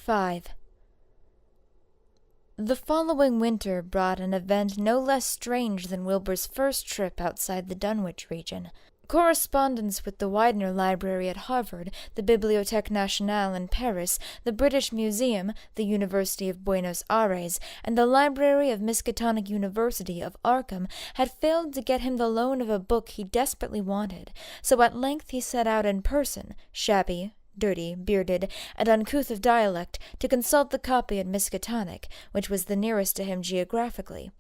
5. The following winter brought an event no less strange than Wilbur's first trip outside the Dunwich region. Correspondence with the Widener Library at Harvard, the Bibliothèque Nationale in Paris, the British Museum, the University of Buenos Aires, and the Library of Miskatonic University of Arkham had failed to get him the loan of a book he desperately wanted, so at length he set out in person, shabby, dirty, bearded, and uncouth of dialect, to consult the copy at Miskatonic, which was the nearest to him geographically.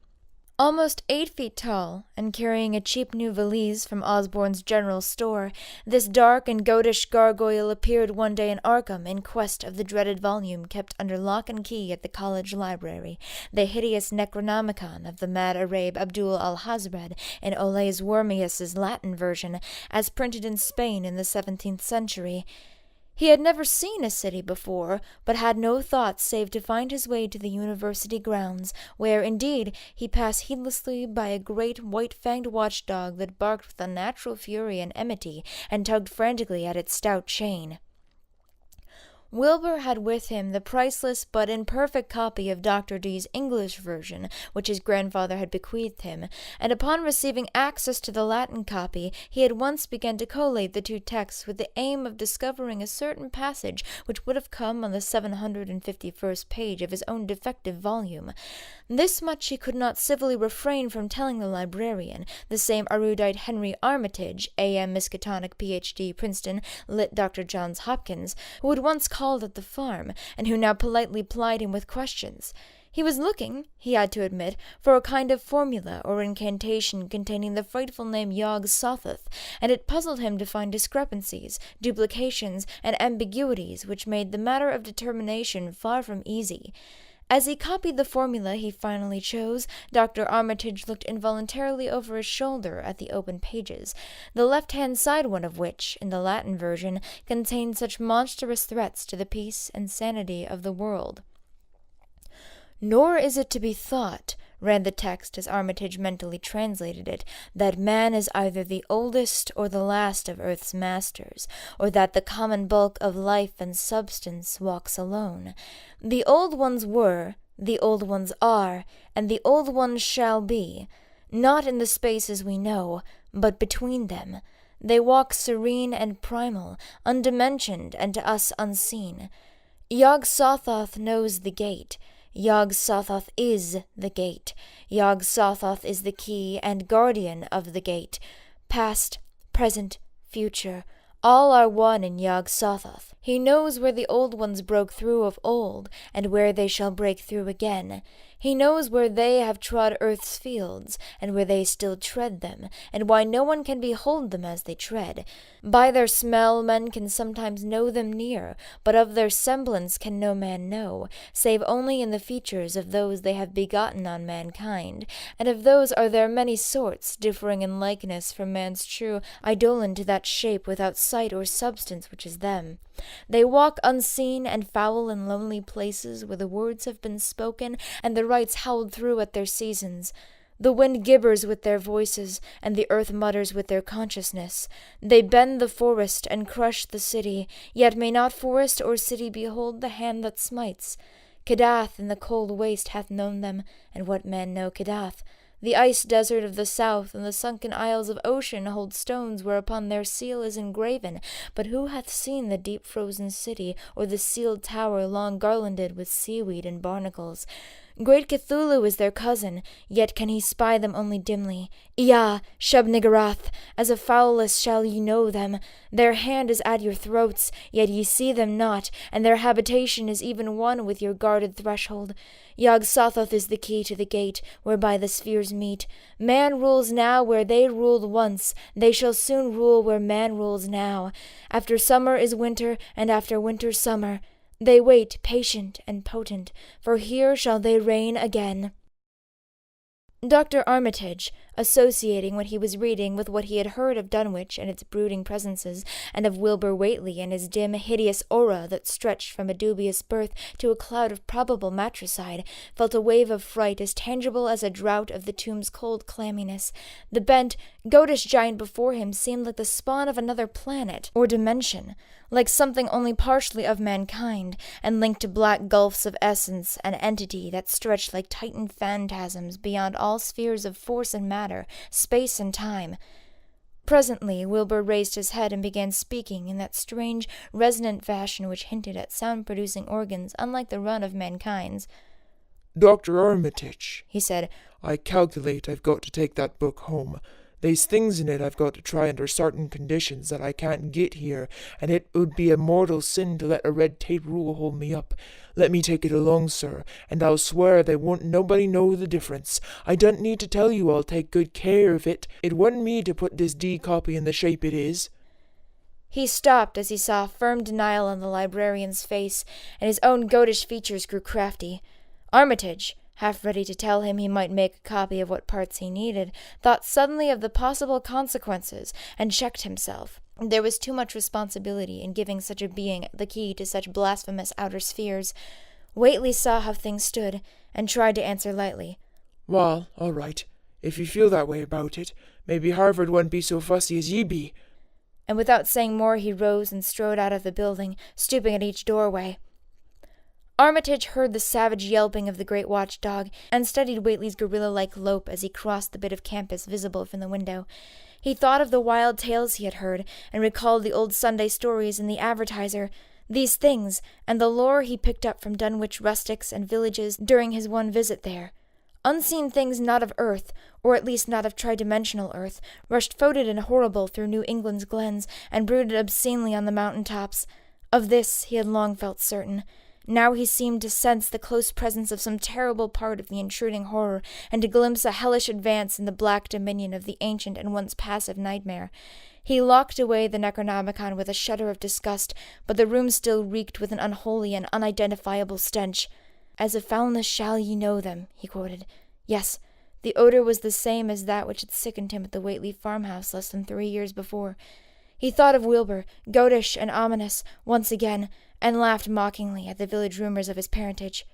Almost 8 feet tall, and carrying a cheap new valise from Osborne's general store, this dark and goatish gargoyle appeared one day in Arkham in quest of the dreaded volume kept under lock and key at the college library, the hideous Necronomicon of the mad Arabe Abdul al-Hazred in Olaus Wormius's Latin version, as printed in Spain in the 17th century. He had never seen a city before, but had no thoughts save to find his way to the university grounds, where, indeed, he passed heedlessly by a great white-fanged watchdog that barked with unnatural fury and enmity, and tugged frantically at its stout chain. Wilbur had with him the priceless but imperfect copy of Dr. Dee's English version, which his grandfather had bequeathed him, and upon receiving access to the Latin copy, he at once began to collate the two texts with the aim of discovering a certain passage which would have come on the 751st page of his own defective volume. This much he could not civilly refrain from telling the librarian, the same erudite Henry Armitage, A.M. Miskatonic, Ph.D., Princeton, lit Dr. Johns Hopkins, who had once called at the farm, and who now politely plied him with questions. He was looking, he had to admit, for a kind of formula or incantation containing the frightful name Yog Sothoth, and it puzzled him to find discrepancies, duplications, and ambiguities which made the matter of determination far from easy. As he copied the formula he finally chose, Dr. Armitage looked involuntarily over his shoulder at the open pages, the left-hand side one of which, in the Latin version, contained such monstrous threats to the peace and sanity of the world. "Nor is it to be thought," ran the text as Armitage mentally translated it, "that man is either the oldest or the last of earth's masters, or that the common bulk of life and substance walks alone. The old ones were, the old ones are, and the old ones shall be, not in the spaces we know, but between them. They walk serene and primal, undimensioned and to us unseen. Yog Sothoth knows the gate. Yog Sothoth is the gate. Yog Sothoth is the key and guardian of the gate. Past, present, future, all are one in Yog Sothoth. He knows where the old ones broke through of old, and where they shall break through again. He knows where they have trod earth's fields, and where they still tread them, and why no one can behold them as they tread. By their smell men can sometimes know them near, but of their semblance can no man know, save only in the features of those they have begotten on mankind, and of those are there many sorts, differing in likeness from man's true eidolon to that shape without sight or substance which is them. They walk unseen and foul in lonely places where the words have been spoken and the rites howled through at their seasons. The wind gibbers with their voices, and the earth mutters with their consciousness. They bend the forest and crush the city, yet may not forest or city behold the hand that smites. Kedath in the cold waste hath known them, and what men know Kedath? The ice desert of the south and the sunken isles of ocean hold stones whereupon their seal is engraven, but who hath seen the deep frozen city, or the sealed tower long garlanded with seaweed and barnacles? Great Cthulhu is their cousin, yet can he spy them only dimly. Ea, Shub-Niggurath, as a fowless shall ye know them. Their hand is at your throats, yet ye see them not, and their habitation is even one with your guarded threshold. Yog Sothoth is the key to the gate, whereby the spheres meet. Man rules now where they ruled once, they shall soon rule where man rules now. After summer is winter, and after winter summer. They wait, patient and potent, for here shall they reign again. Dr. Armitage, associating what he was reading with what he had heard of Dunwich and its brooding presences, and of Wilbur Whately and his dim, hideous aura that stretched from a dubious birth to a cloud of probable matricide, felt a wave of fright as tangible as a draught of the tomb's cold clamminess. The bent, goatish giant before him seemed like the spawn of another planet or dimension. like something only partially of mankind, and linked to black gulfs of essence and entity that stretched like titan phantasms beyond all spheres of force and matter, space and time. Presently, Wilbur raised his head and began speaking in that strange, resonant fashion which hinted at sound-producing organs unlike the run of mankind's. "Dr. Armitage," he said, "I calculate I've got to take that book home. They's things in it I've got to try under certain conditions that I can't get here, and it would be a mortal sin to let a red tape rule hold me up. Let me take it along, sir, and I'll swear they won't nobody know the difference. I don't need to tell you I'll take good care of it. It wasn't me to put this D copy in the shape it is." He stopped as he saw firm denial on the librarian's face, and his own goatish features grew crafty. Armitage, half ready to tell him he might make a copy of what parts he needed, thought suddenly of the possible consequences, and checked himself. There was too much responsibility in giving such a being the key to such blasphemous outer spheres. Whately saw how things stood, and tried to answer lightly. "Well, all right. If you feel that way about it, maybe Harvard wouldn't be so fussy as ye be." And without saying more, he rose and strode out of the building, stooping at each doorway. Armitage heard the savage yelping of the great watchdog, and studied Whately's gorilla-like lope as he crossed the bit of campus visible from the window. He thought of the wild tales he had heard, and recalled the old Sunday stories in the Advertiser, these things, and the lore he picked up from Dunwich rustics and villages during his one visit there. Unseen things not of earth, or at least not of tridimensional earth, rushed foetid and horrible through New England's glens, and brooded obscenely on the mountain tops. Of this he had long felt certain. Now he seemed to sense the close presence of some terrible part of the intruding horror, and to glimpse a hellish advance in the black dominion of the ancient and once passive nightmare. He locked away the Necronomicon with a shudder of disgust, but the room still reeked with an unholy and unidentifiable stench. "As of foulness shall ye know them," he quoted. Yes, the odor was the same as that which had sickened him at the Whately farmhouse less than 3 years before. He thought of Wilbur, goatish and ominous, once again, and laughed mockingly at the village rumors of his parentage.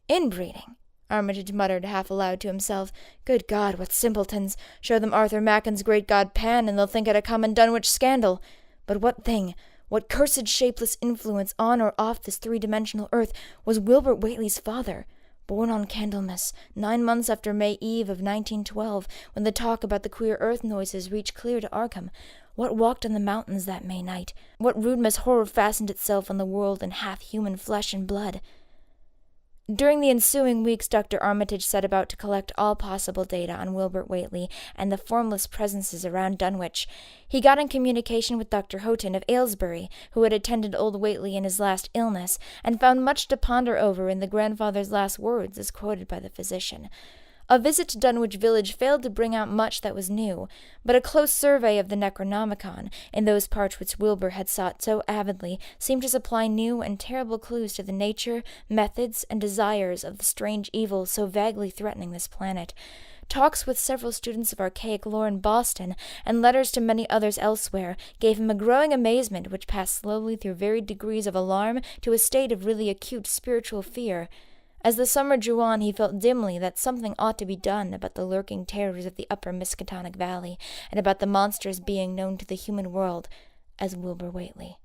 "Inbreeding," Armitage muttered half aloud to himself. "Good God, what simpletons! Show them Arthur Macken's great god Pan, and they'll think it a common Dunwich scandal. But what thing, what cursed shapeless influence on or off this three-dimensional earth was Wilbur Whately's father? Born on Candlemas, 9 months after May Eve of 1912, when the talk about the queer earth noises reached clear to Arkham. What walked on the mountains that May night? What rudeness horror fastened itself on the world in half-human flesh and blood?" During the ensuing weeks, Dr. Armitage set about to collect all possible data on Wilbur Whately and the formless presences around Dunwich. He got in communication with Dr. Houghton of Aylesbury, who had attended old Whately in his last illness, and found much to ponder over in the grandfather's last words as quoted by the physician. A visit to Dunwich village failed to bring out much that was new, but a close survey of the Necronomicon, in those parts which Wilbur had sought so avidly, seemed to supply new and terrible clues to the nature, methods, and desires of the strange evil so vaguely threatening this planet. Talks with several students of archaic lore in Boston, and letters to many others elsewhere, gave him a growing amazement which passed slowly through varied degrees of alarm to a state of really acute spiritual fear. As the summer drew on, he felt dimly that something ought to be done about the lurking terrors of the upper Miskatonic Valley, and about the monsters being known to the human world as Wilbur Whately.